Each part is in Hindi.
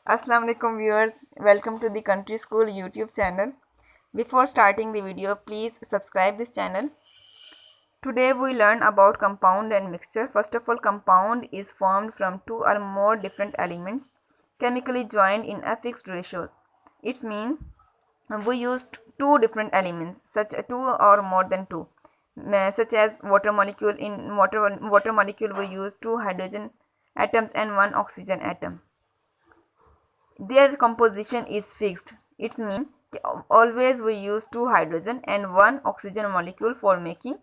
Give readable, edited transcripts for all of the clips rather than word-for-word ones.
Assalamu alaikum viewers, welcome to the Country School YouTube channel. Before starting the video, please subscribe this channel. Today we learn about compound and mixture. First of all, compound is formed from two or more different elements chemically joined in a fixed ratio. It means we use two different elements, such two or more than two, such as water molecule. In water molecule we use two hydrogen atoms and one oxygen atom. Their composition is fixed. It means always we use two hydrogen and one oxygen molecule for making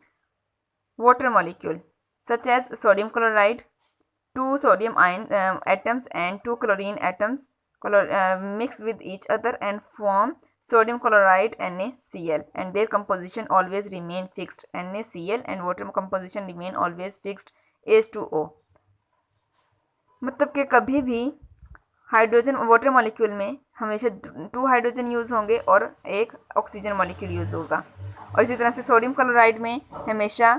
water molecule, such as sodium chloride, two sodium ion atoms and two chlorine atoms mix with each other and form sodium chloride NaCl, and their composition always remain fixed. NaCl and water composition remain always fixed H2O. मतलब कि कभी भी हाइड्रोजन वाटर मॉलिक्यूल में हमेशा टू हाइड्रोजन यूज़ होंगे और एक ऑक्सीजन मॉलिक्यूल यूज़ होगा। और इसी तरह से सोडियम क्लोराइड में हमेशा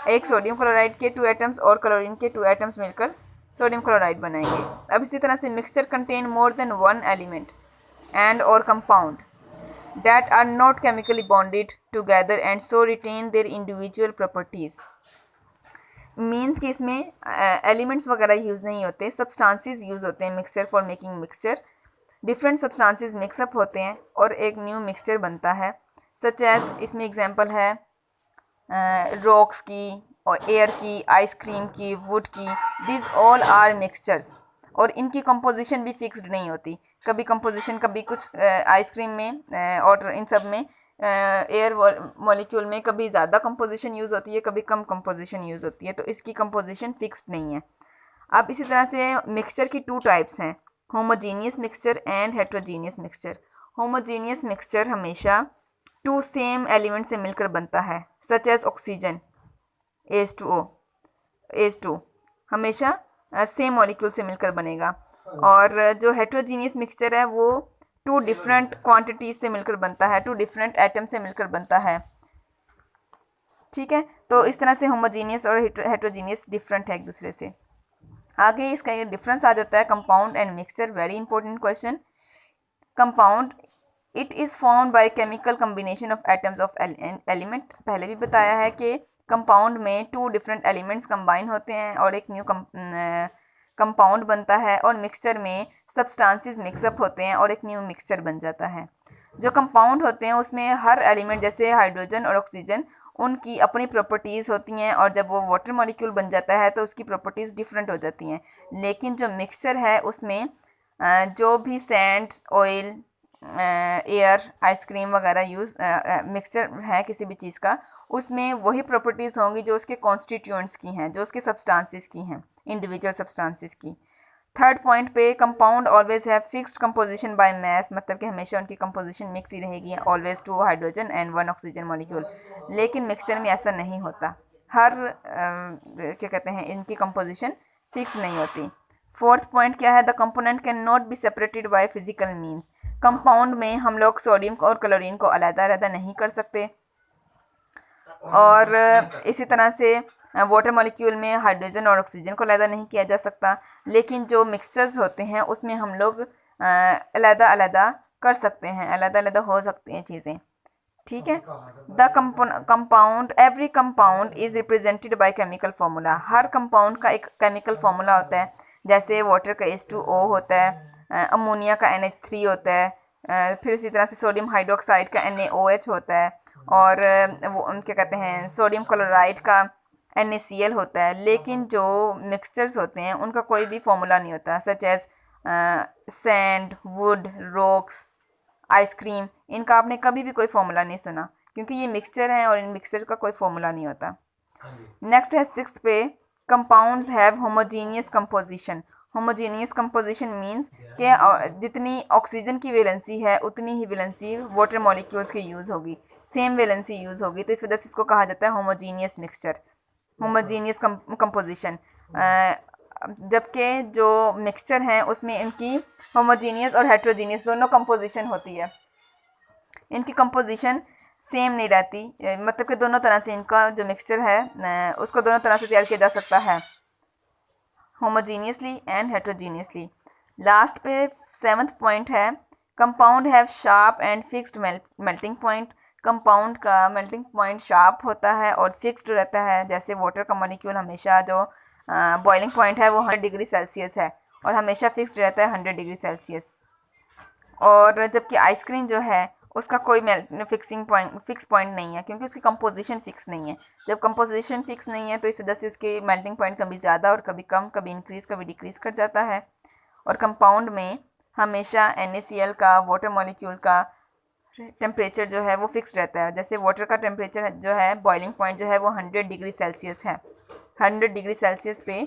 एक सोडियम क्लोराइड के टू एटम्स और क्लोरीन के टू एटम्स मिलकर सोडियम क्लोराइड बनाएंगे। अब इसी तरह से mixture contain more than one element and और compound that are not chemically bonded together and so retain their individual properties. Means कि इसमें एलिमेंट्स वगैरह यूज़ नहीं होते, सब्सटेंसेस यूज़ होते हैं mixture for making mixture. Different substances mix up होते हैं और एक न्यू मिक्सचर बनता है। सच एज इसमें एग्जांपल है रॉक्स की और एयर की, आइसक्रीम की, वुड की। दिस ऑल आर मिक्सचर्स और इनकी कंपोजिशन भी फिक्स्ड नहीं होती। कभी कंपोजिशन कभी कुछ आइसक्रीम में और इन सब में एयर मॉलिक्यूल में कभी ज़्यादा कंपोजिशन यूज़ होती है, कभी कम कंपोजिशन यूज़ होती है, तो इसकी कंपोजिशन फिक्स्ड नहीं है। अब इसी तरह से मिक्सचर की टू टाइप्स हैं, homogeneous mixture and heterogeneous mixture. Homogeneous mixture हमेशा टू सेम एलिमेंट से मिलकर बनता है, such as oxygen H2O H2 हमेशा सेम मॉलिक्यूल से मिलकर बनेगा। और जो हेट्रोजीनियस मिक्सचर है वो टू डिफरेंट क्वांटिटीज से मिलकर बनता है, टू डिफरेंट एटम से मिलकर बनता है। ठीक है, तो इस तरह से होमोजीनियस और हेट्रोजीनियस डिफरेंट है एक दूसरे से। आगे इसका ये डिफरेंस आ जाता है compound and mixture. Very important question. Compound it is formed by chemical combination of atoms of element. पहले भी बताया है कि कंपाउंड में टू डिफरेंट एलिमेंट्स कंबाइन होते हैं और एक न्यू कंपाउंड बनता है। और मिक्सचर में सब्सटेंसेस मिक्सअप होते हैं और एक न्यू मिक्सचर बन जाता है। जो कंपाउंड होते हैं उसमें हर एलिमेंट जैसे हाइड्रोजन और ऑक्सीजन उनकी अपनी प्रॉपर्टीज़ होती हैं, और जब वो वाटर मॉलिक्यूल बन जाता है तो उसकी प्रॉपर्टीज़ डिफरेंट हो जाती हैं। लेकिन जो मिक्सचर है उसमें जो भी सैंड, ऑयल, एयर, आइसक्रीम वगैरह यूज़ मिक्सचर है किसी भी चीज़ का, उसमें वही प्रॉपर्टीज़ होंगी जो उसके कॉन्स्टिट्यूएंट्स की हैं, जो उसके सब्सटेंसेस की हैं, इंडिविजुअल सब्सटेंसेस की। थर्ड पॉइंट पे, कंपाउंड ऑलवेज है फिक्स्ड कंपोजिशन बाय मास, मतलब कि हमेशा उनकी कंपोजिशन मिक्स ही रहेगी, always two hydrogen and one oxygen molecule. लेकिन मिक्सचर में ऐसा नहीं होता, हर क्या कहते हैं इनकी कंपोजिशन फिक्स नहीं होती। फोर्थ पॉइंट क्या है, the component can not be separated by physical means. Compound में हम लोग सोडियम और क्लोरीन को अलग-अलग नहीं कर सकते। और इसी तरह से वाटर मॉलिक्यूल में हाइड्रोजन और ऑक्सीजन को अलग नहीं किया जा सकता। लेकिन जो मिक्सचर्स होते हैं उसमें हम लोग अलग कर सकते हैं, अलग हो सकती हैं चीज़ें। ठीक है, the compound every compound is represented by chemical formula. Her compound का एक केमिकल फार्मूला होता है, जैसे वाटर का H2O होता है, अमोनिया का NH3 होता है, फिर इसी तरह से सोडियम हाइड्रोक्साइड का NaOH होता है, और वो क्या कहते हैं सोडियम क्लोराइड का NaCl होता है। लेकिन जो मिक्सचर्स होते हैं उनका कोई भी फॉर्मूला नहीं होता, such as sand, wood, rocks, ice cream, इनका आपने कभी भी कोई फॉर्मूला नहीं सुना, क्योंकि ये मिक्सचर हैं और इन मिक्सचर का कोई फॉर्मूला नहीं होता। नेक्स्ट है सिक्स्थ पे, compounds have homogeneous composition. Homogeneous composition means कि जितनी ऑक्सीजन की वैलेंसी है उतनी ही वैलेंसी वाटर मॉलिक्यूल्स की यूज़ होगी, सेम वैलेंसी यूज़ होगी, तो इस वजह से इसको कहा जाता है होमोजीनियस मिक्सचर, होमोजीनियस कंपोजिशन। जबकि जो मिक्सचर हैं उसमें इनकी होमोजीनियस और हेट्रोजीनियस दोनों कंपोजिशन होती है, इनकी कंपोजिशन सेम नहीं रहती, मतलब कि दोनों तरह से इनका जो मिक्सचर है उसको दोनों तरह से तैयार किया जा सकता है, होमोजीनियसली एंड हेट्रोजीनियसली। लास्ट पे 7th पॉइंट है, compound have sharp and fixed melting point. Compound का मेल्टिंग पॉइंट शार्प होता है और फिक्स्ड रहता है। जैसे वाटर का मॉलिक्यूल हमेशा जो बॉइलिंग पॉइंट है वो 100 डिग्री सेल्सियस है और हमेशा फिक्स्ड रहता है 100 डिग्री सेल्सियस। और जबकि आइसक्रीम जो है उसका कोई फिक्स पॉइंट नहीं है, क्योंकि उसकी कंपोजिशन फिक्स नहीं है। जब कंपोजिशन फिक्स नहीं है तो इस वजह से उसके मेल्टिंग पॉइंट कभी ज़्यादा और कभी कम, कभी इंक्रीज़ कभी डिक्रीज़ कर जाता है। और कंपाउंड में हमेशा NaCl का, वाटर मॉलिक्यूल का टेम्परेचर जो है वो फिक्स रहता है। जैसे वाटर का टेम्परेचर जो है, बॉइलिंग पॉइंट जो है वो 100 डिग्री सेल्सियस है। 100 डिग्री सेल्सियस पे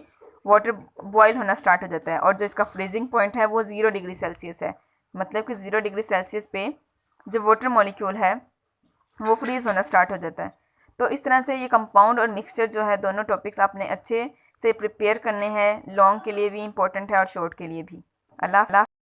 वाटर बॉयल होना स्टार्ट हो जाता है और जो इसका फ्रीजिंग पॉइंट है वो 0 डिग्री सेल्सियस है। मतलब कि 0 डिग्री सेल्सियस पे जो वाटर मॉलिक्यूल है वो फ्रीज़ होना स्टार्ट हो जाता है। तो इस तरह से ये कंपाउंड और मिक्सचर जो है, दोनों टॉपिक्स आपने अच्छे से प्रिपेयर करने हैं। लॉन्ग के लिए भी इम्पोर्टेंट है और शॉर्ट के लिए भी। अल्लाह